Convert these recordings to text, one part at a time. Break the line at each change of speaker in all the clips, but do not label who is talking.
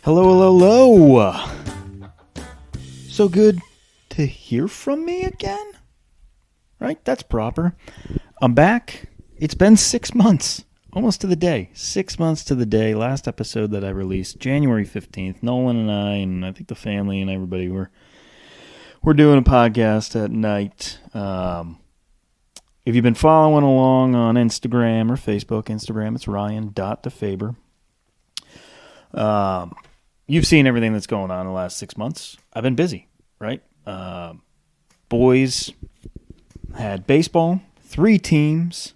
Hello, hello, hello. So good to hear from me again? Right? That's proper. I'm back. It's been 6 months. Almost to the day. 6 months to the day. Last episode that I released, January 15th. Nolan and I think the family and everybody were doing a podcast at night. If you've been following along on Instagram or Facebook, Instagram, it's Ryan.DeFaber. You've seen everything that's going on in the last 6 months. I've been busy, right? Boys had baseball, 3 teams,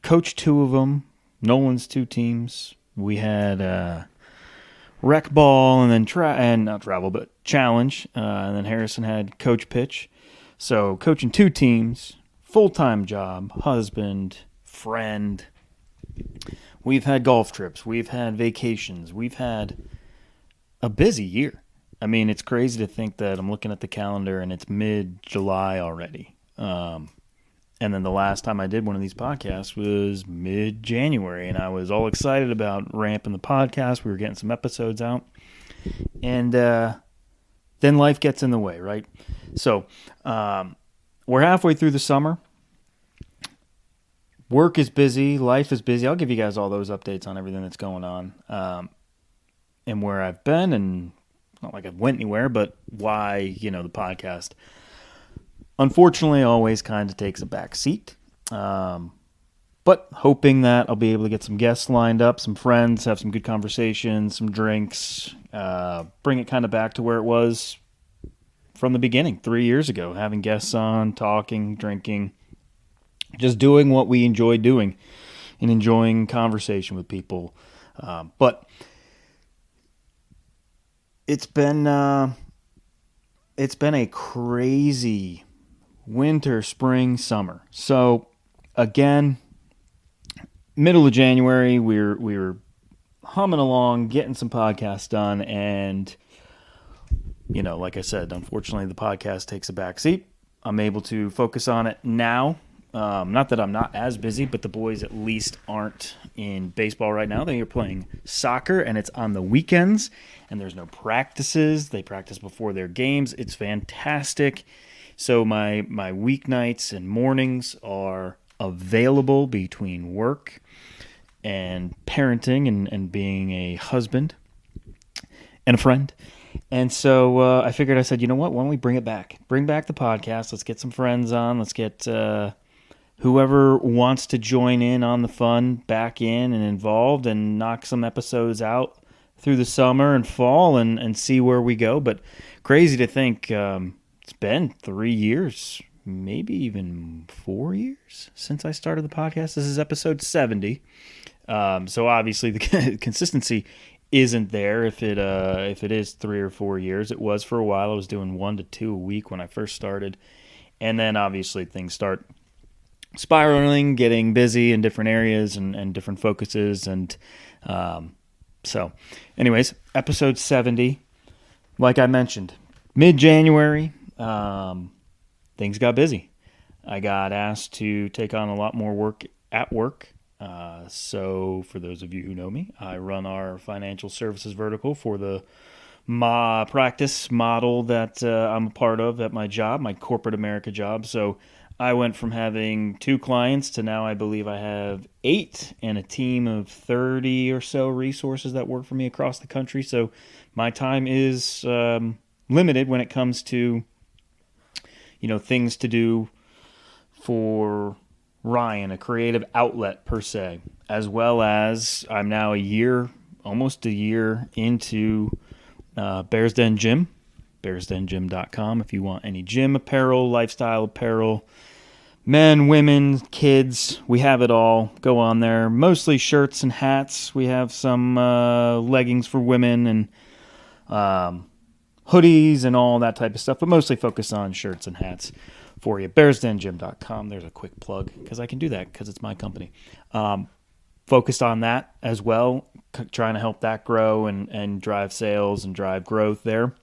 coached 2 of them, Nolan's 2 teams. We had rec ball and then challenge, and then Harrison had coach pitch. So coaching 2 teams, full-time job, husband, friend. We've had golf trips. We've had vacations. We've had a busy year. I mean, it's crazy to think that I'm looking at the calendar and it's mid-July already. And then the last time I did one of these podcasts was mid-January, and I was all excited about ramping the podcast. We were getting some episodes out. And then life gets in the way, right? So we're halfway through the summer. Work is busy. Life is busy. I'll give you guys all those updates on everything that's going on and where I've been, and not like I went anywhere, but why, the podcast, unfortunately, always kind of takes a back seat. But hoping that I'll be able to get some guests lined up, some friends, have some good conversations, some drinks, bring it kind of back to where it was from the beginning, 3 years ago, having guests on, talking, drinking, just doing what we enjoy doing and enjoying conversation with people. But it's been a crazy winter, spring, summer. So again, middle of January, we were humming along, getting some podcasts done, and like I said, unfortunately, the podcast takes a back seat. I'm able to focus on it now. Not that I'm not as busy, but the boys at least aren't in baseball right now. They are playing soccer, and it's on the weekends, and there's no practices. They practice before their games. It's fantastic. So my weeknights and mornings are available between work and parenting and being a husband and a friend. And so I figured, I said, you know what? Why don't we bring it back? Bring back the podcast. Let's get some friends on. Let's get whoever wants to join in on the fun back in and involved, and knock some episodes out through the summer and fall and see where we go. But crazy to think it's been 3 years, maybe even 4 years since I started the podcast. This is episode 70. So obviously the consistency isn't there if it is 3 or 4 years. It was for a while. I was doing 1 to 2 a week when I first started. And then obviously things start spiraling, getting busy in different areas and different focuses. And so anyways, episode 70, like I mentioned, mid-January, things got busy. I got asked to take on a lot more work at work. So for those of you who know me, I run our financial services vertical for the practice model that I'm a part of at my job, my corporate America job. So I went from having 2 clients to now I believe I have 8 and a team of 30 or so resources that work for me across the country. So my time is limited when it comes to, things to do for Ryan, a creative outlet per se, as well as I'm now almost a year into Bears Den Gym, bearsdengym.com if you want any gym apparel, lifestyle apparel, men, women, kids, we have it all. Go on there. Mostly shirts and hats. We have some leggings for women and hoodies and all that type of stuff, but mostly focus on shirts and hats for you. bearsdengym.com. There's a quick plug because I can do that because it's my company. Focused on that as well, trying to help that grow and drive sales and drive growth there.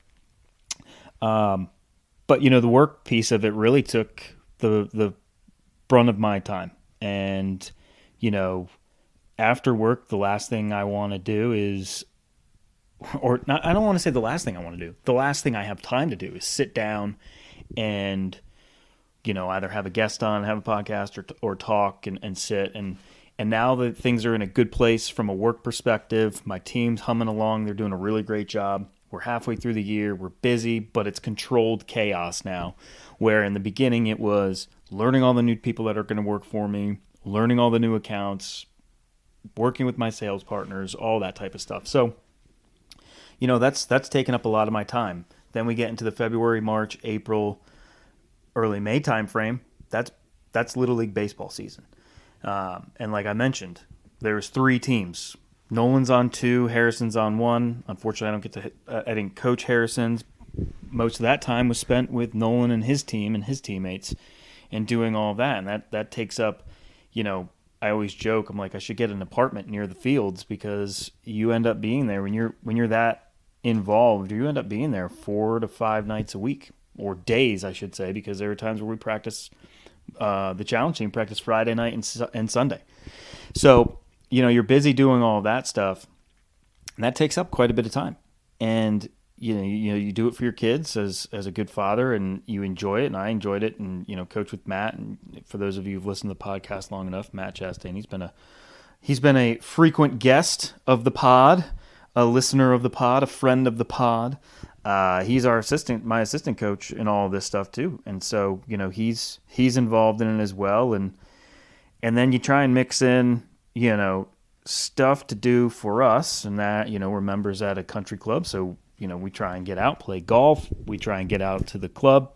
But, the work piece of it really took the brunt of my time. And, after work, the last thing I want to do is, or not, I don't want to say the last thing I want to do. The last thing I have time to do is sit down and, either have a guest on, have a podcast, or talk and sit. And now that things are in a good place from a work perspective, my team's humming along. They're doing a really great job. We're halfway through the year. We're busy, but it's controlled chaos now, where in the beginning it was learning all the new people that are going to work for me, learning all the new accounts, working with my sales partners, all that type of stuff. So, that's taken up a lot of my time. Then we get into the February, March, April, early May time frame. That's Little League baseball season. And like I mentioned, there's 3 teams. Nolan's on 2, Harrison's on 1. Unfortunately, I didn't coach Harrison's. Most of that time was spent with Nolan and his team and his teammates and doing all of that. And that takes up, I always joke, I'm like, I should get an apartment near the fields, because you end up being there when you're that involved. You end up being there 4 to 5 nights a week, or days, I should say, because there are times where we practice. The challenge team practice Friday night and Sunday. So, you're busy doing all of that stuff, and that takes up quite a bit of time. And, you do it for your kids as a good father, and you enjoy it, and I enjoyed it. And, coach with Matt, and for those of you who've listened to the podcast long enough, Matt Chastain, he's been a frequent guest of the pod, a listener of the pod, a friend of the pod. He's my assistant coach in all of this stuff too. And so, he's involved in it as well. And then you try and mix in, stuff to do for us, and that, we're members at a country club. So, we try and get out, play golf. We try and get out to the club.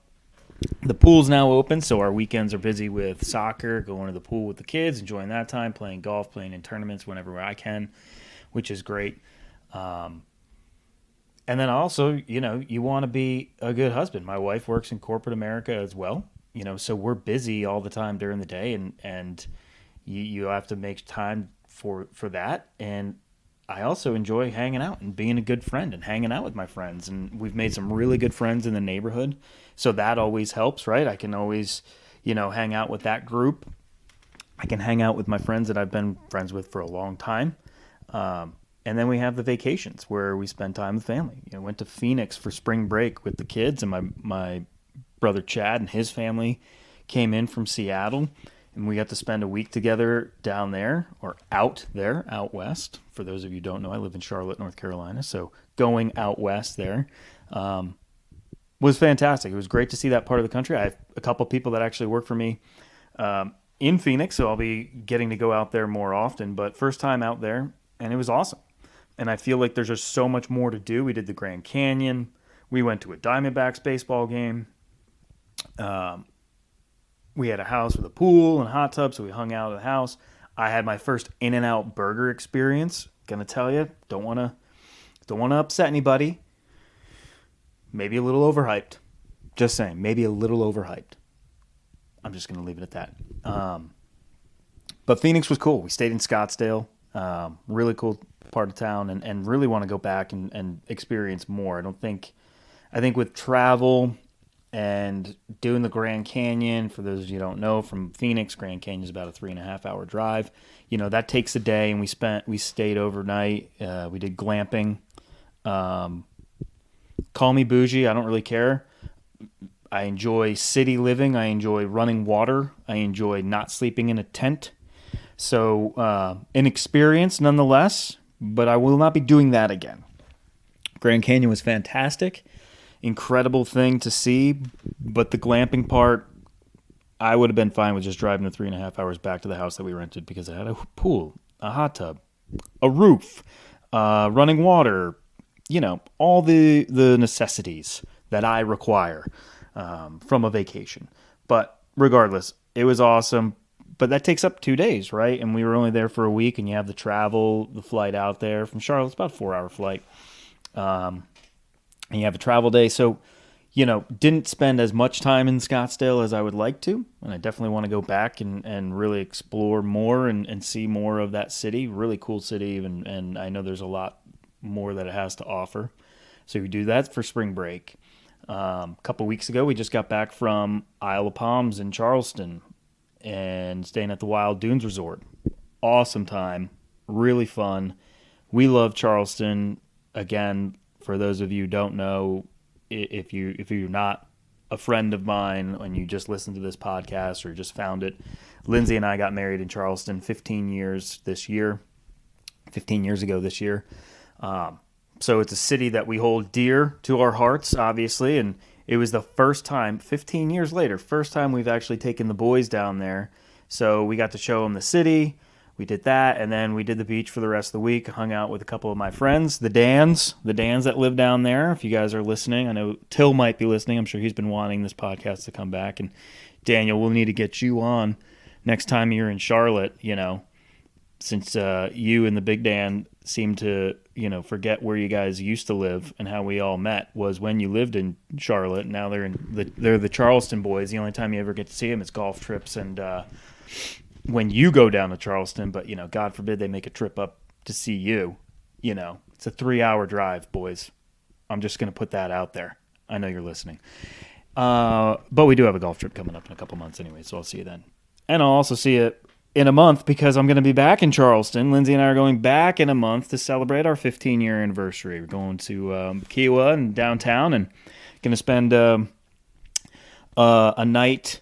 The pool's now open, so our weekends are busy with soccer, going to the pool with the kids, enjoying that time, playing golf, playing in tournaments whenever I can, which is great. And then also, you want to be a good husband. My wife works in corporate America as well, so we're busy all the time during the day, and you have to make time for that. And I also enjoy hanging out and being a good friend and hanging out with my friends. And we've made some really good friends in the neighborhood, so that always helps, right? I can always, hang out with that group. I can hang out with my friends that I've been friends with for a long time. And then we have the vacations where we spend time with family. Went to Phoenix for spring break with the kids, and my brother Chad and his family came in from Seattle, and we got to spend a week together down there, or out west. For those of you who don't know, I live in Charlotte, North Carolina, so going out west there was fantastic. It was great to see that part of the country. I have a couple people that actually work for me in Phoenix, so I'll be getting to go out there more often, but first time out there, and it was awesome. And I feel like there's just so much more to do. We did the Grand Canyon. We went to a Diamondbacks baseball game. We had a house with a pool and a hot tub, so we hung out at the house. I had my first In-N-Out burger experience. Gonna tell you, don't want to upset anybody. Maybe a little overhyped. Just saying, maybe a little overhyped. I'm just gonna leave it at that. But Phoenix was cool. We stayed in Scottsdale. Really cool part of town, and really want to go back and experience more. I think with travel and doing the Grand Canyon, for those of you who don't know, from Phoenix, Grand Canyon is about a 3.5 hour drive. That takes a day, and we stayed overnight. We did glamping. Call me bougie, I don't really care. I enjoy city living. I enjoy running water. I enjoy not sleeping in a tent. So an experience nonetheless, but I will not be doing that again. Grand Canyon was fantastic. Incredible thing to see, but the glamping part, I would have been fine with just driving the 3.5 hours back to the house that we rented, because it had a pool, a hot tub, a roof, running water, all the necessities that I require from a vacation. But regardless, it was awesome. But that takes up 2 days, right? And we were only there for a week, and you have the travel, the flight out there from Charlotte. It's about a 4-hour flight. And you have a travel day. So, didn't spend as much time in Scottsdale as I would like to. And I definitely want to go back and really explore more and see more of that city. Really cool city. And I know there's a lot more that it has to offer. So we do that for spring break. A couple weeks ago, we just got back from Isle of Palms in Charleston and staying at the Wild Dunes Resort. Awesome time. really fun. We love Charleston. Again, for those of you who don't know, if you're not a friend of mine and you just listened to this podcast or just found it, Lindsay and I got married in Charleston 15 years ago this year. So it's a city that we hold dear to our hearts, obviously, and it was the first time, 15 years later, first time we've actually taken the boys down there. So we got to show them the city. We did that, and then we did the beach for the rest of the week, hung out with a couple of my friends, the Dans that live down there. If you guys are listening, I know Till might be listening. I'm sure he's been wanting this podcast to come back. And Daniel, we'll need to get you on next time you're in Charlotte, since you and the Big Dan seem to, forget where you guys used to live and how we all met was when you lived in Charlotte. Now they're the Charleston boys. The only time you ever get to see them is golf trips and when you go down to Charleston. But, God forbid they make a trip up to see you. It's a 3-hour drive, boys. I'm just going to put that out there. I know you're listening. But we do have a golf trip coming up in a couple months anyway, so I'll see you then. And I'll also see you in a month because I'm going to be back in Charleston. Lindsay and I are going back in a month to celebrate our 15-year anniversary. We're going to Kiowa and downtown and going to spend a night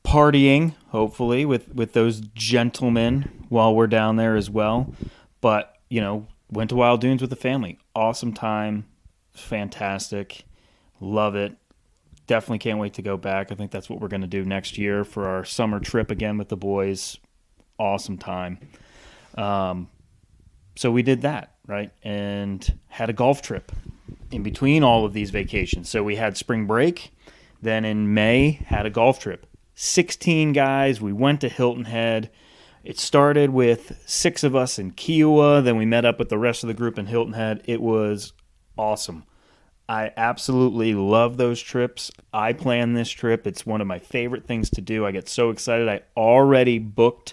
partying, hopefully, with those gentlemen while we're down there as well. But, went to Wild Dunes with the family. Awesome time. Fantastic. Love it. Definitely can't wait to go back. I think that's what we're going to do next year for our summer trip again with the boys. Awesome time. So we did that, right? And had a golf trip in between all of these vacations. So we had spring break. Then in May, had a golf trip. 16 guys. We went to Hilton Head. It started with 6 of us in Kiowa. Then we met up with the rest of the group in Hilton Head. It was awesome. I absolutely love those trips. I plan this trip. It's one of my favorite things to do. I get so excited. I already booked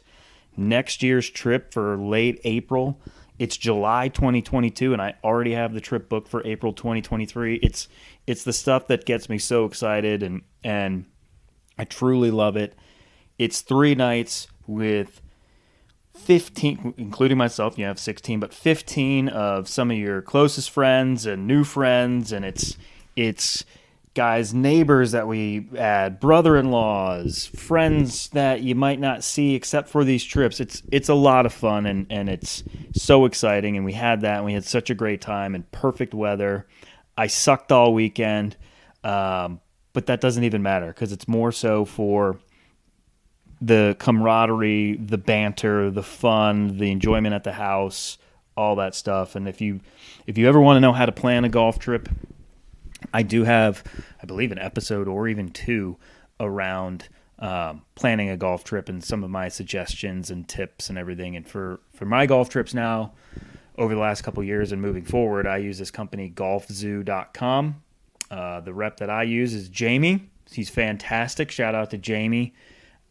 next year's trip for late April. It's July 2022, and I already have the trip booked for April 2023. It's the stuff that gets me so excited, and I truly love it. It's 3 nights with 15, including myself, you have 16, but 15 of some of your closest friends and new friends, and it's guys, neighbors that we add, brother-in-laws, friends that you might not see except for these trips. It's a lot of fun, and it's so exciting, and we had that, and we had such a great time, and perfect weather. I sucked all weekend, but that doesn't even matter, because it's more so for the camaraderie, the banter, the fun, the enjoyment at the house, all that stuff. And if you ever want to know how to plan a golf trip, I do have, I believe, an episode or even 2 around planning a golf trip and some of my suggestions and tips and everything. And for my golf trips now, over the last couple of years and moving forward, I use this company, golfzoo.com. The rep that I use is Jamie. He's fantastic. Shout out to Jamie.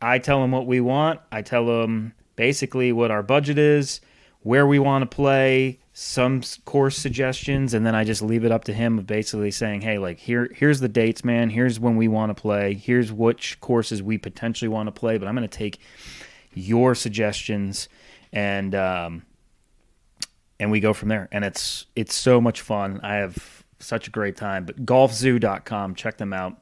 I tell him what we want. I tell him basically what our budget is, where we want to play, some course suggestions, and then I just leave it up to him of basically saying, hey, like here's the dates, man. Here's when we want to play. Here's which courses we potentially want to play, but I'm going to take your suggestions and we go from there. And it's so much fun. I have such a great time. But golfzoo.com, check them out.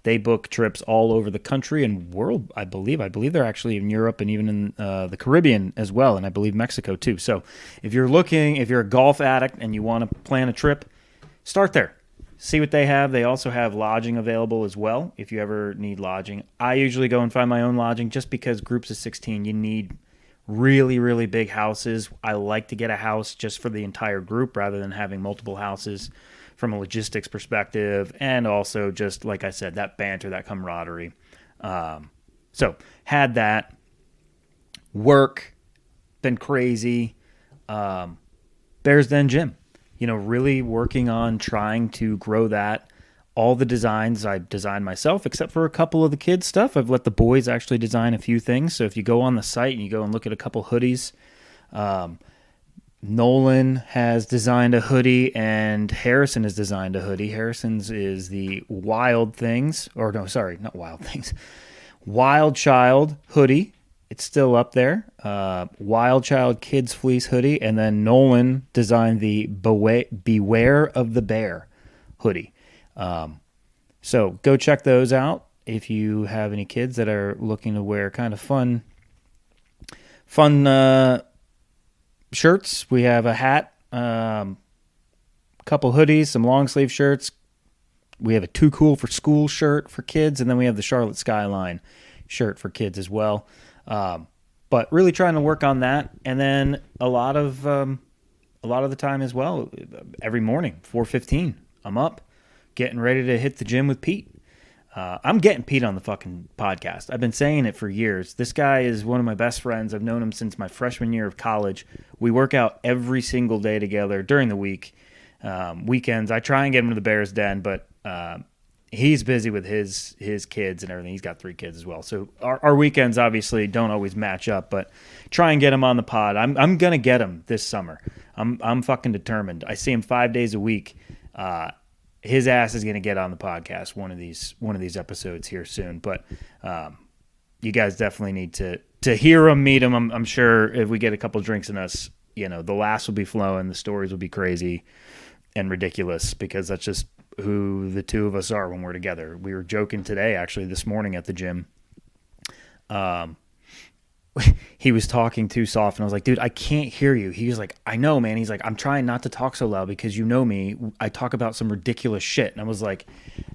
They book trips all over the country and world, I believe. I believe they're actually in Europe and even in the Caribbean as well, and I believe Mexico too. So if you're a golf addict and you want to plan a trip, start there. See what they have. They also have lodging available as well if you ever need lodging. I usually go and find my own lodging just because groups of 16, you need really, really big houses. I like to get a house just for the entire group rather than having multiple houses, from a logistics perspective, and also just, like I said, that banter, that camaraderie. So had that. Work, been crazy. Bears Den Gym, really working on trying to grow that. All the designs I've designed myself, except for a couple of the kids' stuff. I've let the boys actually design a few things. So if you go on the site and you go and look at a couple hoodies, Nolan has designed a hoodie and Harrison has designed a hoodie. Harrison's is the Wild Things, or no, sorry, not Wild Things. Wild Child hoodie, it's still up there. Wild Child Kids Fleece hoodie, and then Nolan designed the Beware of the Bear hoodie. So go check those out if you have any kids that are looking to wear kind of fun shirts. We have a hat, couple hoodies, some long sleeve shirts. We have a Too Cool for School shirt for kids, and then we have the Charlotte Skyline shirt for kids as well. But really trying to work on that, and then a lot of the time as well. Every morning, 4:15, I'm up, getting ready to hit the gym with Pete. I'm getting Pete on the fucking podcast. I've been saying it for years. This guy is one of my best friends. I've known him since my freshman year of college. We work out every single day together during the week. Weekends, I try and get him to the Bears Den, but he's busy with his kids and everything. He's got 3 kids as well. So our weekends obviously don't always match up, but try and get him on the pod. I'm going to get him this summer. I'm fucking determined. I see him 5 days a week. His ass is going to get on the podcast one of these episodes here soon. But you guys definitely need to hear him, meet him. I'm sure if we get a couple drinks in us, the laughs will be flowing, the stories will be crazy and ridiculous, because that's just who the two of us are when we're together. We were joking today, actually, this morning at the gym. He was talking too soft, and I was like, dude, I can't hear you. He was like, I know, man. He's like, I'm trying not to talk so loud because you know me. I talk about some ridiculous shit. And I was like,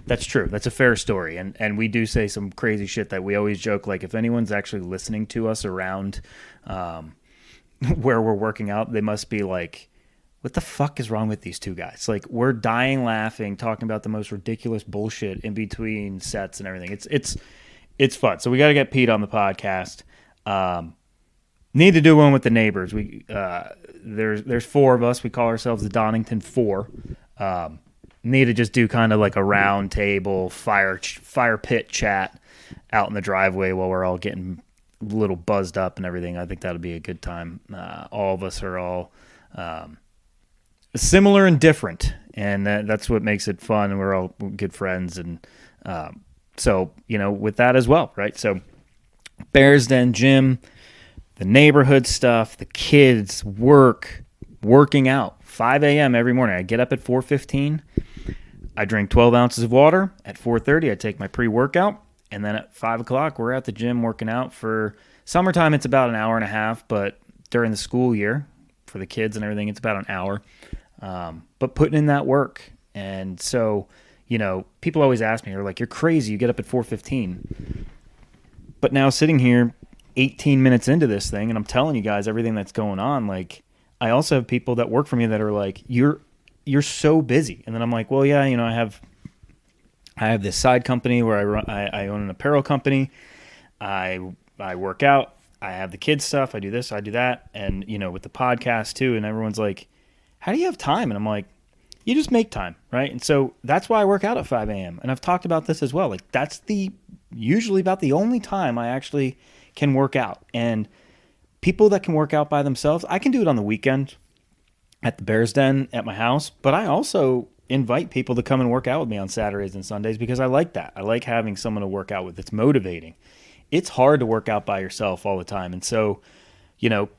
that's true. That's a fair story. And we do say some crazy shit that we always joke, like, if anyone's actually listening to us around where we're working out, they must be like, what the fuck is wrong with these two guys? Like, we're dying laughing, talking about the most ridiculous bullshit in between sets and everything. It's fun. So we got to get Pete on the podcast. Need to do one with the neighbors. We there's 4 of us. We call ourselves the Donington 4. Need to just do kind of like a round table fire pit chat out in the driveway while we're all getting a little buzzed up and everything. I think that'll be a good time. All of us are all similar and different, and that's what makes it fun. And we're all good friends, and so with that as well, right? So Bears Den gym, the neighborhood stuff, the kids, working out. 5 a.m. every morning. I get up at 4:15. I drink 12 ounces of water. At 4:30, I take my pre-workout, and then at 5 o'clock, we're at the gym working out. For summertime, it's about an hour and a half, but during the school year, for the kids and everything, it's about an hour. But putting in that work. And so, people always ask me, they're like, you're crazy, you get up at 4:15. But now sitting here 18 minutes into this thing, and I'm telling you guys everything that's going on, like, I also have people that work for me that are like, you're so busy. And then I'm like, well, yeah, I have this side company where I own an apparel company. I work out. I have the kids stuff. I do this, I do that. And, with the podcast too. And everyone's like, how do you have time? And I'm like, you just make time, right? And so that's why I work out at 5 a.m. And I've talked about this as well. Like, that's usually about the only time I actually can work out. And people that can work out by themselves, I can do it on the weekend at the Bears Den at my house, but I also invite people to come and work out with me on Saturdays and Sundays because I like that. I like having someone to work out with. It's motivating. It's hard to work out by yourself all the time. And so,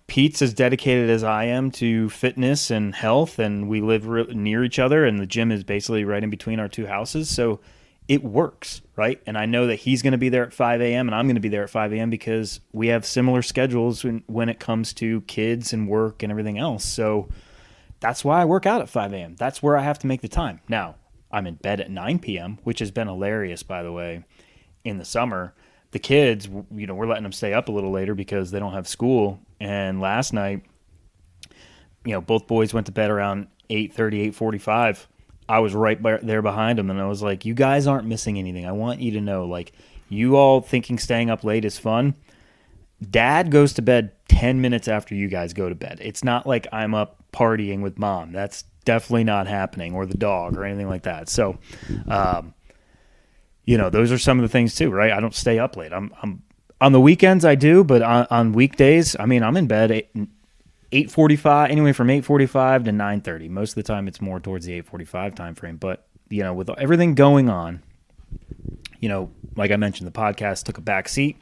Pete's as dedicated as I am to fitness and health, and we live near each other, and the gym is basically right in between our 2 houses. So it works, right? And I know that he's going to be there at 5 a.m. and I'm going to be there at 5 a.m. because we have similar schedules when it comes to kids and work and everything else. So that's why I work out at 5 a.m. That's where I have to make the time. Now, I'm in bed at 9 p.m., which has been hilarious, by the way, in the summer. The kids, we're letting them stay up a little later because they don't have school. And last night, both boys went to bed around 8:30, 8:45. I was right there behind them, and I was like, you guys aren't missing anything. I want you to know, like, you all thinking staying up late is fun. Dad goes to bed 10 minutes after you guys go to bed. It's not like I'm up partying with mom. That's definitely not happening, or the dog or anything like that. So, those are some of the things too, right? I don't stay up late. I'm on the weekends I do, but on weekdays, I'm in bed 8:45, anyway, from 8:45 to 9:30. Most of the time, it's more towards the 8:45 time frame. But with everything going on, like I mentioned, the podcast took a back seat.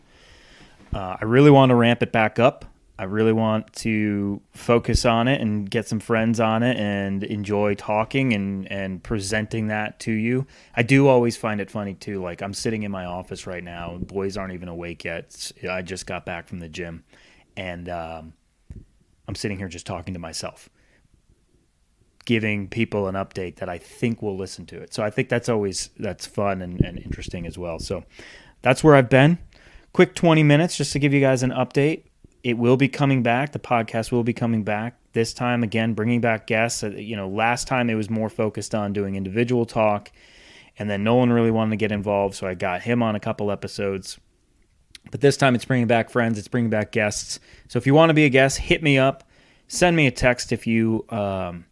I really want to ramp it back up. I really want to focus on it and get some friends on it and enjoy talking and presenting that to you. I do always find it funny too. Like, I'm sitting in my office right now. Boys aren't even awake yet. I just got back from the gym, and I'm sitting here just talking to myself, giving people an update that I think will listen to it. So I think that's fun and interesting as well. So that's where I've been. Quick 20 minutes just to give you guys an update. It will be coming back. The podcast will be coming back. This time, again, bringing back guests. Last time it was more focused on doing individual talk, and then no one really wanted to get involved, so I got him on a couple episodes. But this time it's bringing back friends. It's bringing back guests. So if you want to be a guest, hit me up. Send me a text if you have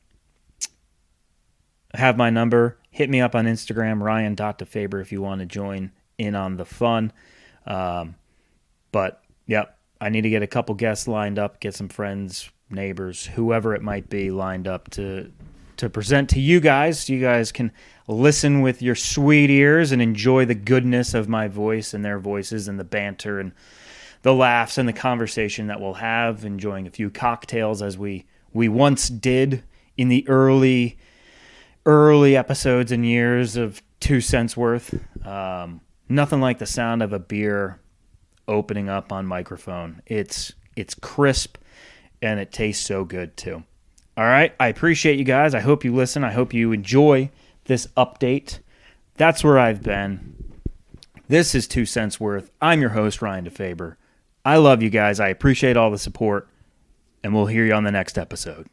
my number. Hit me up on Instagram, ryan.defaber, if you want to join in on the fun. But, yep. I need to get a couple guests lined up, get some friends, neighbors, whoever it might be lined up to present to you guys. So you guys can listen with your sweet ears and enjoy the goodness of my voice and their voices and the banter and the laughs and the conversation that we'll have, enjoying a few cocktails as we once did in the early episodes and years of 2 cents worth. Nothing like the sound of a beer opening up on microphone. It's crisp, and it tastes so good too. All right, I appreciate you guys. I hope you listen. I hope you enjoy this update. That's where I've been. This is 2 cents worth. I'm your host, Ryan DeFaber. I love you guys. I appreciate all the support, and we'll hear you on the next episode.